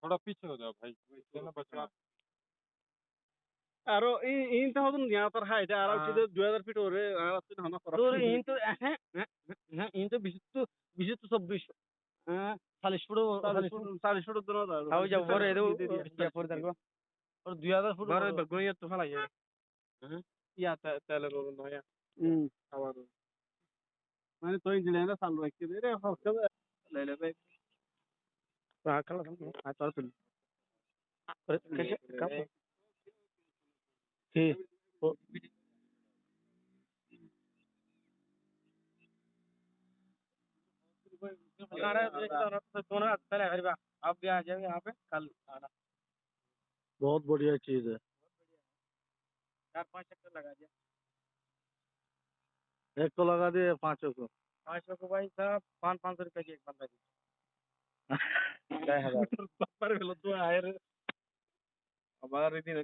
थोड़ा पीछे हो जाओ भाई, ना बचवा। Aro in ta hodun ya tar hai da ara chide 2000 feet ore ara chide hama kora তোর in তো হ্যাঁ হ্যাঁ in তো 20 তো 26 হ্যাঁ 40 ফুট 40 ফুট দূর da হাউ যা বড় এদো ইয়া করে দেখো और 2000 ফুট বড় বেগুনিয়া তো ফলাই হ্যাঁ ইয়া তেলে রোল নয়া আবার মানে তো ইঞ্জিন না চালু রাখতে দে রে হচ্ছে লেলে ভাই রাখলা আর চল চল कैसे कब ठीक आप भी आ जाओ यहाँ पे कल आना बहुत बढ़िया चीज है 4-5 चक्कर लगा दिया एक को लगा दिए 500 को भाई साहब 500 रुपए की एक बंदा दी 10,000 पर तो आए रे हमारे दिन